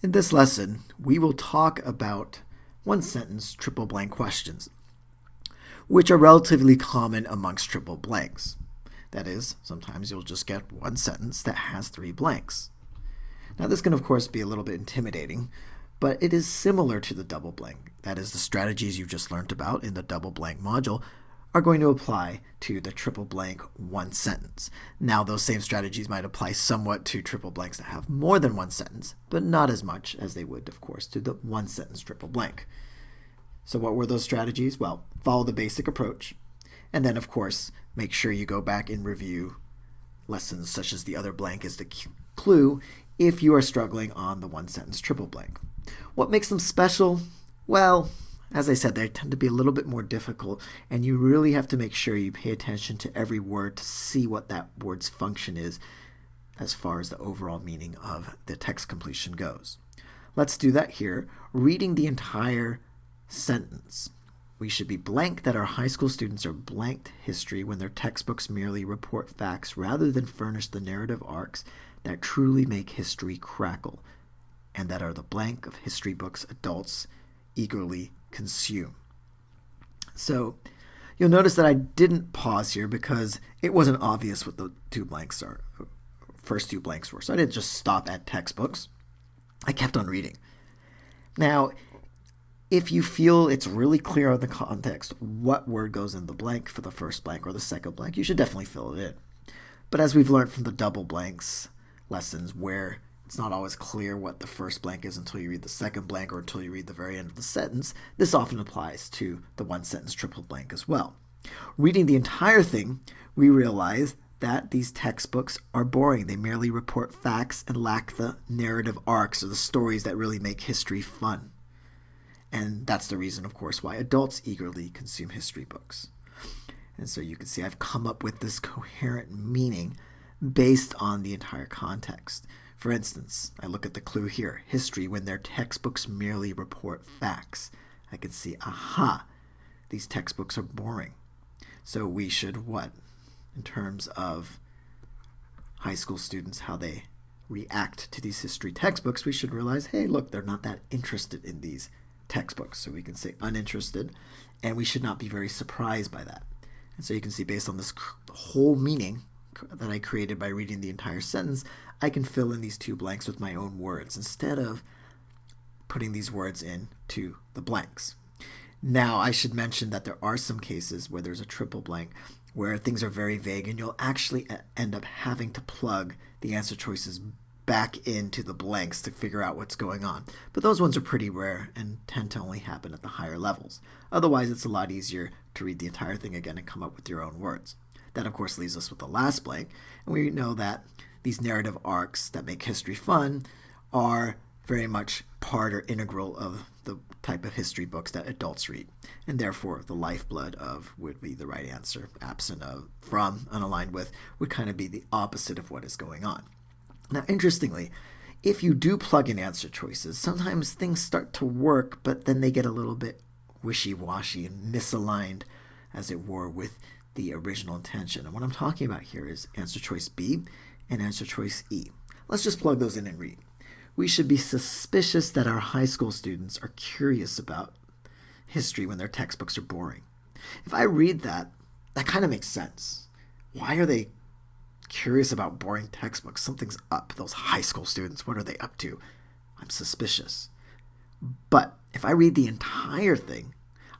In this lesson, we will talk about one-sentence triple blank questions, which are relatively common amongst triple blanks. That is, sometimes you'll just get one sentence that has three blanks. Now this can of course be a little bit intimidating, but it is similar to the double blank. That is, the strategies you just learned about in the double blank module are going to apply to the triple blank one sentence. Now those same strategies might apply somewhat to triple blanks that have more than one sentence, but not as much as they would, of course, to the one sentence triple blank. So what were those strategies? Well, follow the basic approach, and then of course make sure you go back and review lessons such as the other blank is the clue if you are struggling on the one sentence triple blank. What makes them special? Well, as I said, they tend to be a little bit more difficult, and you really have to make sure you pay attention to every word to see what that word's function is as far as the overall meaning of the text completion goes. Let's do that here, reading the entire sentence. We should be blank that our high school students are blanked history when their textbooks merely report facts rather than furnish the narrative arcs that truly make history crackle, and that are the blank of history books adults eagerly consume. So you'll notice that I didn't pause here because it wasn't obvious what the first two blanks were. So I didn't just stop at textbooks. I kept on reading. Now, if you feel it's really clear on the context what word goes in the blank for the first blank or the second blank, you should definitely fill it in. But as we've learned from the double blanks lessons, where it's not always clear what the first blank is until you read the second blank or until you read the very end of the sentence, this often applies to the one sentence triple blank as well. Reading the entire thing, we realize that these textbooks are boring. They merely report facts and lack the narrative arcs or the stories that really make history fun. And that's the reason, of course, why adults eagerly consume history books. And so you can see I've come up with this coherent meaning based on the entire context. For instance, I look at the clue here, history, when their textbooks merely report facts. I can see, aha, these textbooks are boring. So we should what? In terms of high school students, how they react to these history textbooks, we should realize, hey, look, they're not that interested in these textbooks. So we can say uninterested, and we should not be very surprised by that. And so you can see based on this whole meaning that I created by reading the entire sentence, I can fill in these two blanks with my own words instead of putting these words into the blanks. Now, I should mention that there are some cases where there's a triple blank where things are very vague and you'll actually end up having to plug the answer choices back into the blanks to figure out what's going on. But those ones are pretty rare and tend to only happen at the higher levels. Otherwise, it's a lot easier to read the entire thing again and come up with your own words. That, of course, leaves us with the last blank, and we know that these narrative arcs that make history fun are very much part or integral of the type of history books that adults read, and therefore the lifeblood of would be the right answer. Absent of, from, unaligned with would kind of be the opposite of what is going on. Now, interestingly, if you do plug in answer choices, sometimes things start to work, but then they get a little bit wishy-washy and misaligned, as it were, with the original intention. And what I'm talking about here is answer choice B and answer choice E. Let's just plug those in and read. We should be suspicious that our high school students are curious about history when their textbooks are boring. If I read that, that kind of makes sense. Why are they curious about boring textbooks? Something's up. Those high school students, what are they up to? I'm suspicious. But if I read the entire thing,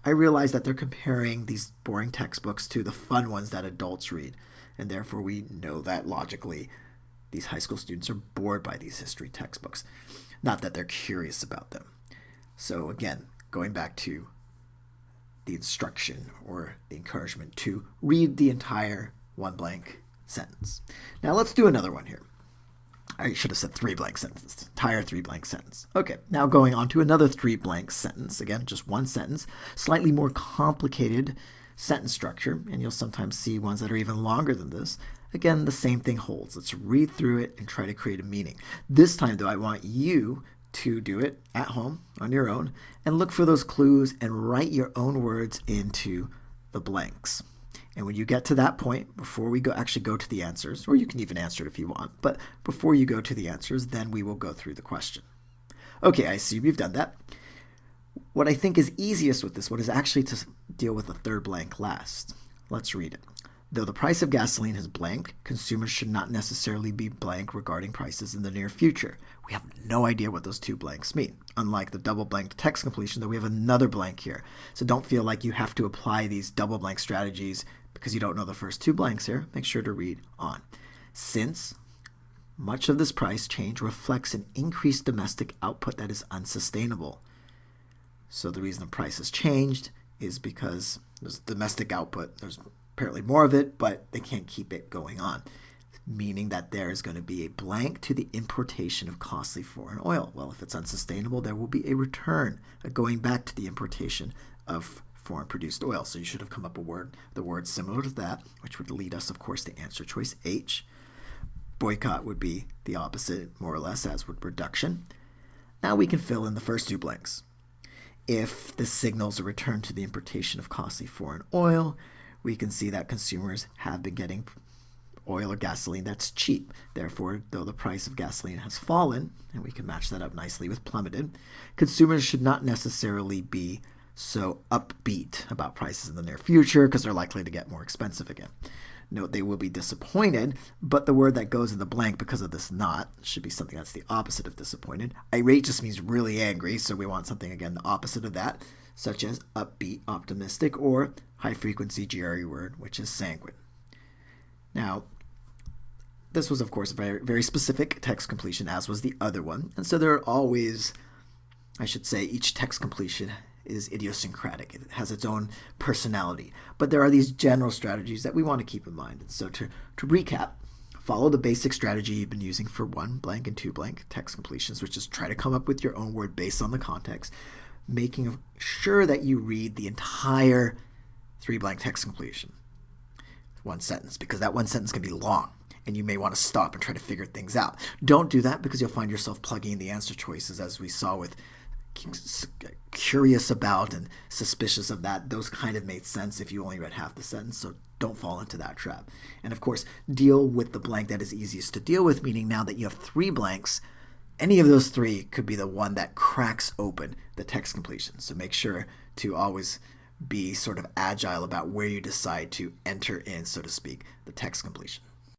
I realize that they're comparing these boring textbooks to the fun ones that adults read. And therefore we know that logically these high school students are bored by these history textbooks, not that they're curious about them. So again, going back to the instruction or the encouragement to read the entire one blank sentence. Now let's do another one here. I should have said three blank sentences. Entire three blank sentence. Okay, now going on to another three blank sentence. Again, just one sentence. Slightly more complicated sentence structure, and you'll sometimes see ones that are even longer than this. Again, the same thing holds. Let's read through it and try to create a meaning. This time, though, I want you to do it at home on your own and look for those clues and write your own words into the blanks. And when you get to that point, before we actually go to the answers, or you can even answer it if you want, but before you go to the answers, then we will go through the question. Okay, I see you've done that. What I think is easiest with this one is actually to deal with the third blank last. Let's read it. Though the price of gasoline is blank, consumers should not necessarily be blank regarding prices in the near future. We have no idea what those two blanks mean. Unlike the double blanked text completion, though, we have another blank here. So don't feel like you have to apply these double blank strategies because you don't know the first two blanks here. Make sure to read on. Since much of this price change reflects an increased domestic output that is unsustainable. So the reason the price has changed is because there's domestic output. There's apparently more of it, but they can't keep it going on, meaning that there is going to be a blank to the importation of costly foreign oil. Well, if it's unsustainable, there will be a return, going back to the importation of foreign-produced oil. So you should have come up with the word similar to that, which would lead us, of course, to answer choice H. Boycott would be the opposite, more or less, as would reduction. Now we can fill in the first two blanks. If this signals a return to the importation of costly foreign oil, we can see that consumers have been getting oil or gasoline that's cheap. Therefore, though the price of gasoline has fallen, and we can match that up nicely with plummeted, consumers should not necessarily be so upbeat about prices in the near future because they're likely to get more expensive again. Note they will be disappointed, but the word that goes in the blank because of this not should be something that's the opposite of disappointed. Irate just means really angry, so we want something, again, the opposite of that, such as upbeat, optimistic, or high-frequency GRE word, which is sanguine. Now, this was, of course, a very, very specific text completion, as was the other one. And so there are always, I should say, each text completion is idiosyncratic. It has its own personality. But there are these general strategies that we want to keep in mind. And so to recap, follow the basic strategy you've been using for one blank and two blank text completions, which is try to come up with your own word based on the context, making sure that you read the entire three blank text completion, one sentence, because that one sentence can be long and you may want to stop and try to figure things out. Don't do that because you'll find yourself plugging in the answer choices, as we saw with curious about and suspicious of that. Those kind of made sense if you only read half the sentence, so don't fall into that trap. And of course, deal with the blank that is easiest to deal with, meaning now that you have three blanks, any of those three could be the one that cracks open the text completion. So make sure to always be sort of agile about where you decide to enter in, so to speak, the text completion.